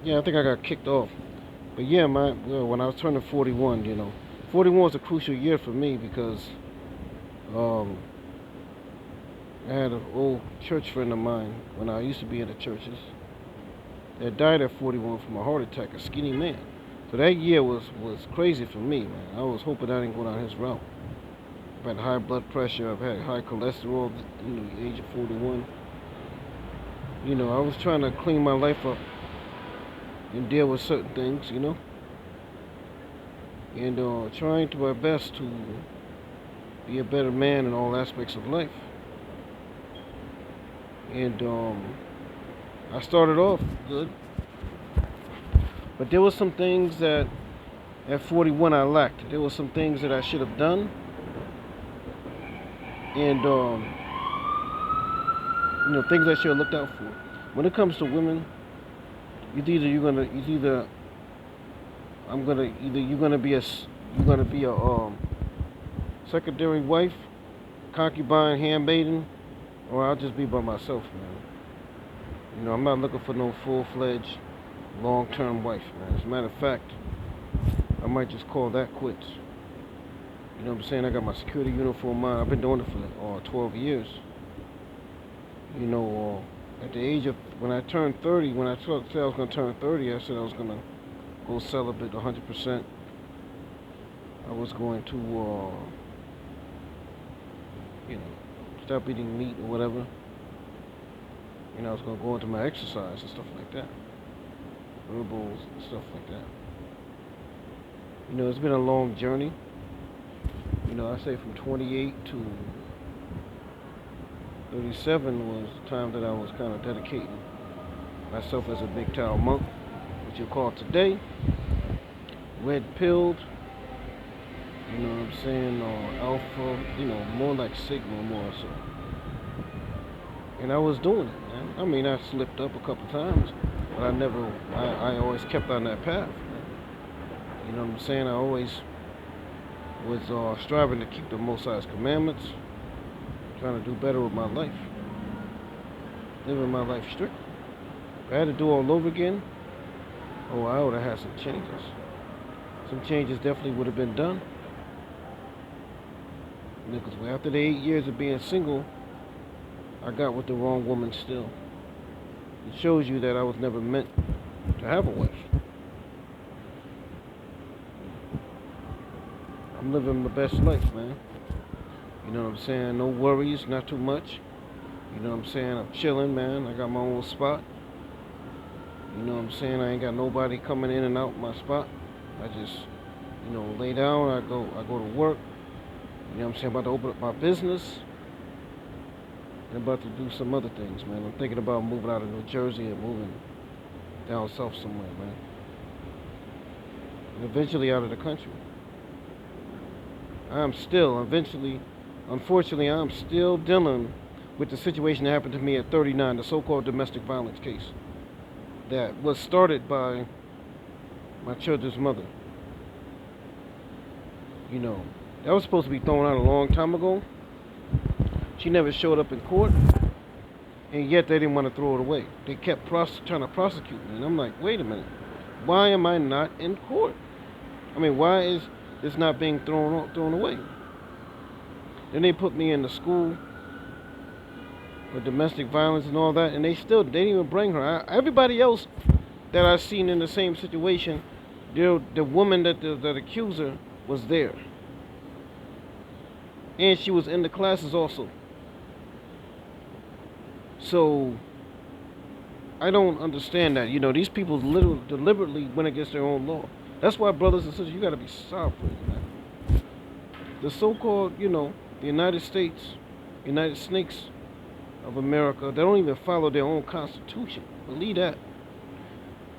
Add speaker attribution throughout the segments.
Speaker 1: Yeah, I think I got kicked off. But yeah, when I was turning 41, 41 was a crucial year for me because um, I had an old church friend of mine when I used to be in the churches that died at 41 from a heart attack, a skinny man. So that year was crazy for me, man. I was hoping I didn't go down his route. I've had high blood pressure. I've had high cholesterol. The age of 41. I was trying to clean my life up and deal with certain things, and trying to my best to be a better man in all aspects of life. And I started off good, but there were some things that at 41 I lacked. There were some things that I should have done, and things I should have looked out for. When it comes to women, either you're gonna be a secondary wife, concubine, handmaiden, or I'll just be by myself, man. I'm not looking for no full-fledged, long-term wife, man. As a matter of fact, I might just call that quits. You know what I'm saying? I got my security uniform on. I've been doing it for 12 years. At the age of, when I turned 30, when I said I was going to turn 30, I said I was going to go celibate 100%. I was going to, stop eating meat or whatever. I was going to go into my exercise and stuff like that. Herbals and stuff like that. It's been a long journey. I say from 28 to 37 was the time that I was kind of dedicating myself as a big tower monk, which you call today, red pilled, you know what I'm saying, or alpha, more like sigma more so. And I was doing it, man. I mean, I slipped up a couple times, but I always kept on that path, man. You know what I'm saying? I always was striving to keep the Most High's commandments, trying to do better with my life, living my life strictly. If I had to do all over again, I would have had some changes. Some changes definitely would have been done. Because after the 8 years of being single, I got with the wrong woman still. It shows you that I was never meant to have a wife. I'm living my best life, man. You know what I'm saying? No worries, not too much. You know what I'm saying? I'm chilling, man. I got my own spot. You know what I'm saying? I ain't got nobody coming in and out my spot. I just, lay down. I go to work. You know what I'm saying? About to open up my business. And about to do some other things, man. I'm thinking about moving out of New Jersey and moving down south somewhere, man. And eventually out of the country. Unfortunately, I'm still dealing with the situation that happened to me at 39, the so-called domestic violence case that was started by my children's mother. That was supposed to be thrown out a long time ago. She never showed up in court, and yet they didn't want to throw it away. They kept trying to prosecute me, and I'm like, wait a minute, why am I not in court? I mean, why is this not being thrown away? Then they put me in the school for domestic violence and all that, and they didn't even bring her. Everybody else that I've seen in the same situation, the woman that accused her was there. And she was in the classes also. So, I don't understand that. These people deliberately went against their own law. That's why, brothers and sisters, you got to be soft for it, man. The so-called, the United States, United Snakes of America, they don't even follow their own constitution. Believe that.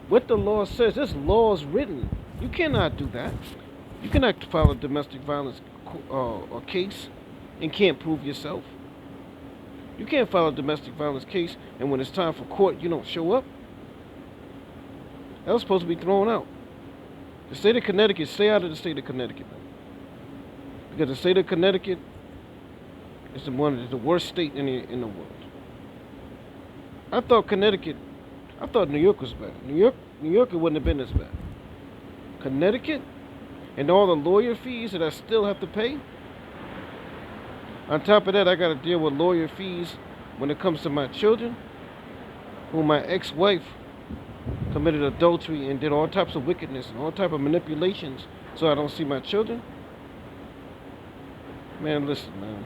Speaker 1: What the law says, this law is written. You cannot do that. You cannot file a domestic violence case and can't prove yourself. You can't file a domestic violence case and when it's time for court, you don't show up. That was supposed to be thrown out. The state of Connecticut, stay out of the state of Connecticut. Because the state of Connecticut is the worst state in the world. I thought Connecticut I thought New York was bad. New York, it wouldn't have been as bad. Connecticut, and all the lawyer fees that I still have to pay. On top of that, I got to deal with lawyer fees when it comes to my children, who my ex-wife committed adultery and did all types of wickedness and all type of manipulations so I don't see my children. Man, listen, man.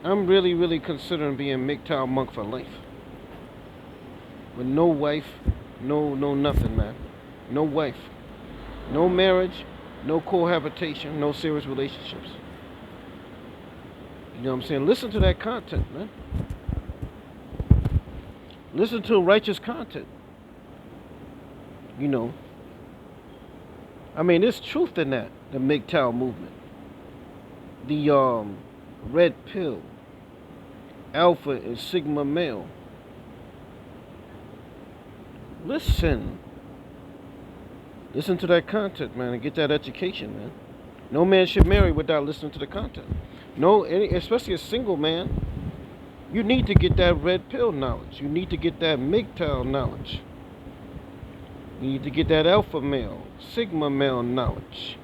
Speaker 1: I'm really, really considering being MGTOW monk for life. With no wife, no nothing, man. No wife. No marriage, no cohabitation, no serious relationships. You know what I'm saying? Listen to that content, man. Listen to righteous content. You know. I mean, there's truth in that, the MGTOW movement. The red pill, alpha and sigma male. Listen to that content, man, and get that education, man. No man should marry without listening to the content. No, especially a single man, you need to get that red pill knowledge. You need to get that MGTOW knowledge. You need to get that alpha male, sigma male knowledge,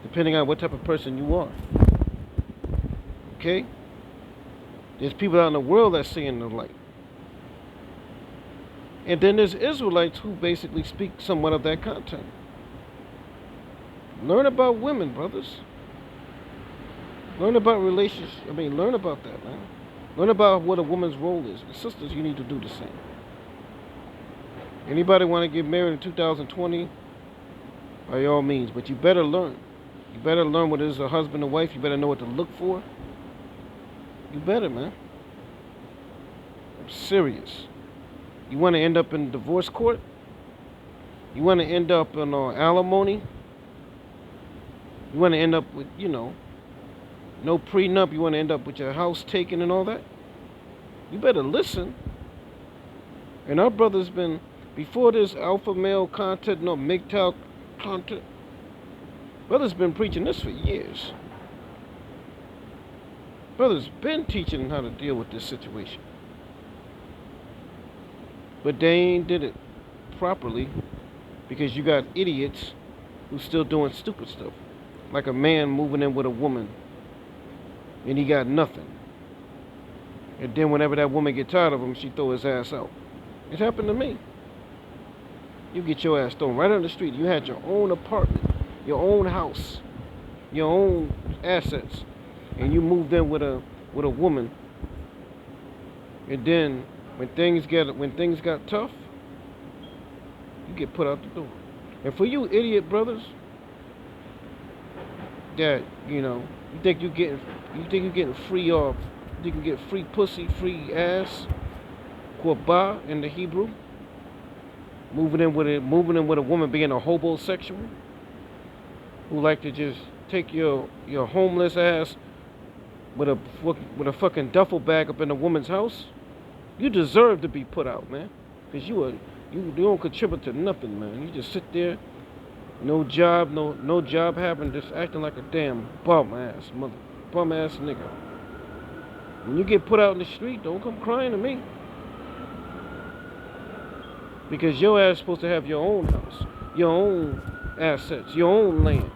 Speaker 1: depending on what type of person you are. Okay? There's people out in the world that's seeing the light. And then there's Israelites who basically speak somewhat of that content. Learn about women, brothers. Learn about relationships. Learn about that, man. Learn about what a woman's role is. And sisters, you need to do the same. Anybody want to get married in 2020? By all means. But you better learn. You better learn what it is a husband and wife. You better know what to look for. You better, man. I'm serious. You want to end up in divorce court? You want to end up in alimony? You want to end up with, no prenup? You want to end up with your house taken and all that? You better listen. And our brother's been, before this alpha male content, no MGTOW content, brother's been preaching this for years. Brother's been teaching how to deal with this situation. But they ain't did it properly because you got idiots who's still doing stupid stuff. Like a man moving in with a woman and he got nothing. And then whenever that woman get tired of him, she throw his ass out. It happened to me. You get your ass thrown right on the street. You had your own apartment, your own house, your own assets, and you moved in with a woman. And then when things got tough, you get put out the door. And for you idiot brothers that, you think you're getting free off, you can get free pussy, free ass, quabah in the Hebrew, moving in with a woman being a homosexual, who like to just take your homeless ass with a fucking duffel bag up in a woman's house. You deserve to be put out, man. Because you don't contribute to nothing, man. You just sit there, no job happening, just acting like a damn bum ass nigga. When you get put out in the street, don't come crying to me. Because your ass is supposed to have your own house, your own assets, your own land.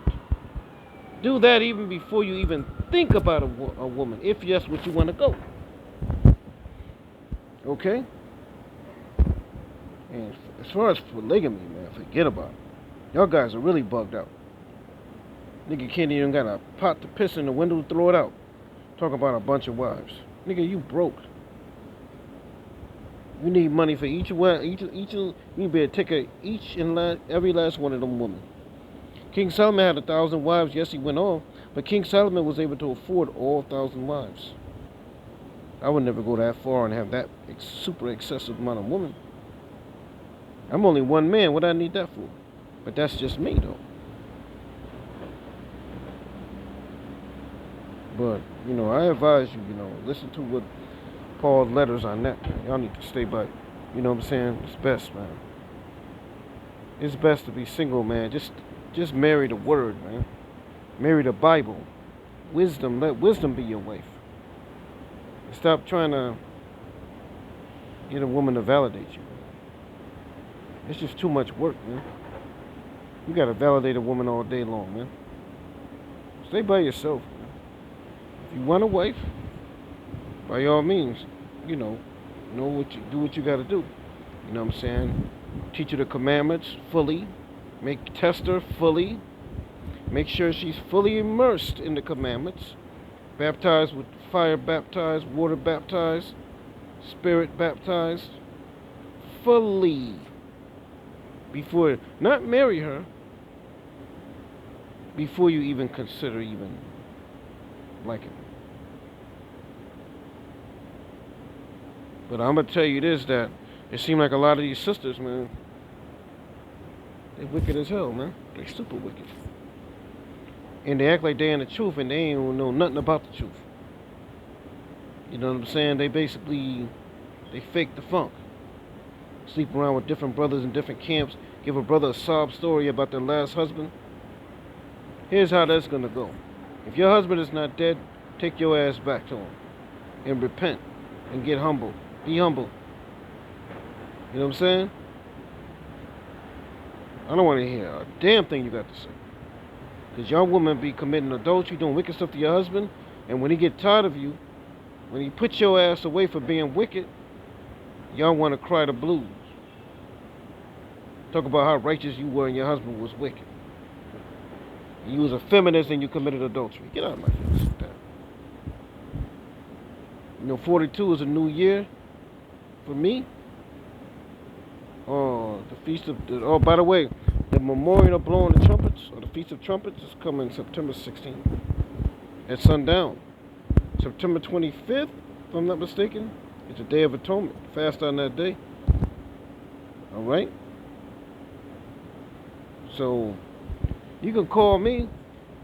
Speaker 1: Do that even before you even think about a woman, if that's what you want to go. Okay? And as far as polygamy, man, forget about it. Y'all guys are really bugged out. Nigga can't even got a pot to piss in the window to throw it out. Talk about a bunch of wives. Nigga, you broke. You need money for each one. You better take every last one of them women. King Solomon had 1,000 wives. Yes, he went off, but King Solomon was able to afford all 1,000 wives. I would never go that far and have that super excessive amount of women. I'm only one man. What do I need that for? But that's just me, though. But, I advise you, listen to what Paul's letters on that, man. Y'all need to stay by, you know what I'm saying? It's best, man. It's best to be single, man. Just marry the word, man. Marry the Bible. Wisdom. Let wisdom be your wife. Stop trying to Get a woman to validate you. It's just too much work, man. You gotta validate a woman all day long, man. Stay by yourself, man. If you want a wife, by all means, you know what you do, what you gotta do. You know what I'm saying? Teach her the commandments fully. Test her fully. Make sure she's fully immersed in the commandments. Baptized with fire, baptized, water baptized, spirit baptized. Fully. Before, not marry her, before you even consider even liking her. But I'm going to tell you this, that it seems like a lot of these sisters, man, they wicked as hell, man. They super wicked. And they act like they in the truth, and they ain't know nothing about the truth. You know what I'm saying? They basically, they fake the funk. Sleep around with different brothers in different camps. Give a brother a sob story about their last husband. Here's how that's going to go. If your husband is not dead, take your ass back to him. And repent. And get humble. Be humble. You know what I'm saying? I don't want to hear a damn thing you got to say. Because y'all women be committing adultery, doing wicked stuff to your husband. And when he get tired of you, when he puts your ass away for being wicked, y'all want to cry the blues. Talk about how righteous you were and your husband was wicked. You was a feminist and you committed adultery. Get out of my face with that. You know, 42 is a new year for me. The Feast of... Oh, by the way, the memorial of blowing the trumpets, or the Feast of Trumpets, is coming September 16th at sundown. September 25th, if I'm not mistaken, it's a Day of Atonement. Fast on that day. All right? So, you can call me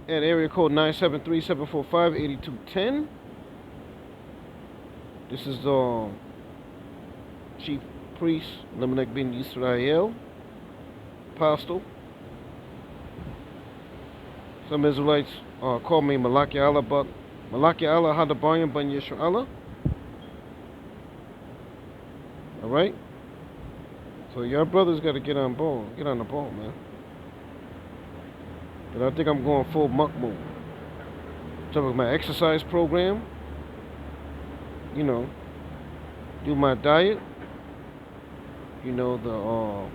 Speaker 1: at area code 973-745-8210. This is Chief Priest Lemelek bin Yisrael, Apostle. Some Israelites call me Malaki Allah, but Malaki Allah Hadabayim ban Yeshua Allah. All right? So y'all brothers got to get on the ball, man. But I think I'm going full muck mode. Talking about my exercise program. You know, do my diet. You know,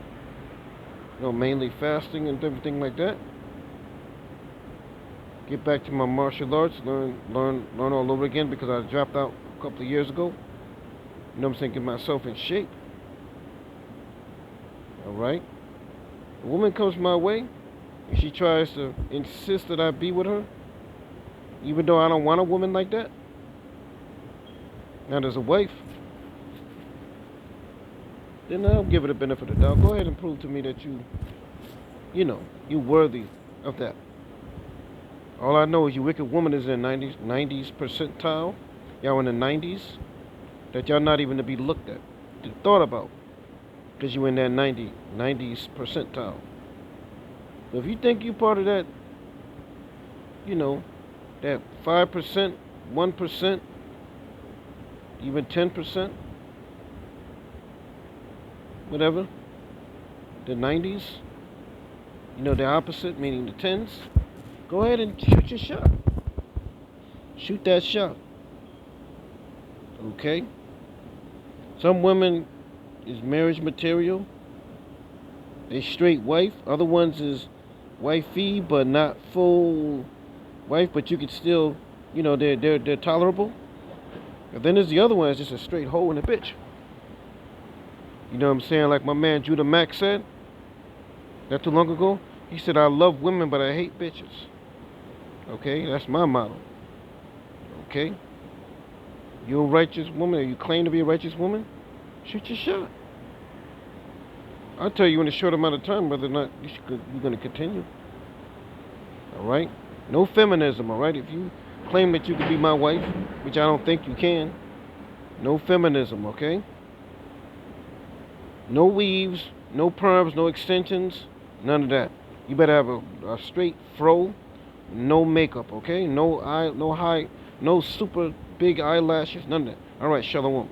Speaker 1: mainly fasting and everything like that. Get back to my martial arts, learn all over again because I dropped out a couple of years ago. You know what I'm saying? Get myself in shape. All right. A woman comes my way, and she tries to insist that I be with her, even though I don't want a woman like that. Now, there's a wife. Then I'll give it a benefit of the doubt. Go ahead and prove to me that you're worthy of that. All I know is you wicked woman is in 90s percentile. Y'all in the 90s. That y'all not even to be looked at, thought about. Because you in that 90s percentile. So if you think you part of that, that 5%, 1%, even 10%, whatever, the 90s, the opposite, meaning the 10s, go ahead and shoot your shot. Shoot that shot. Okay? Some women is marriage material. They straight wife. Other ones is wifey, but not full wife, but you could still, they're tolerable. And then there's the other one that's just a straight hoe and a bitch. You know what I'm saying? Like my man Judah Mack said not too long ago. He said, I love women, but I hate bitches. Okay? That's my motto. Okay? You're a righteous woman, or you claim to be a righteous woman, shoot your shot. I'll tell you in a short amount of time whether or not you're going to continue. All right? No feminism, all right? If you claim that you could be my wife, which I don't think you can, no feminism, okay? No weaves, no perms, no extensions, none of that. You better have a straight fro, no makeup, okay? No super big eyelashes, none of that. All right, Shalawam.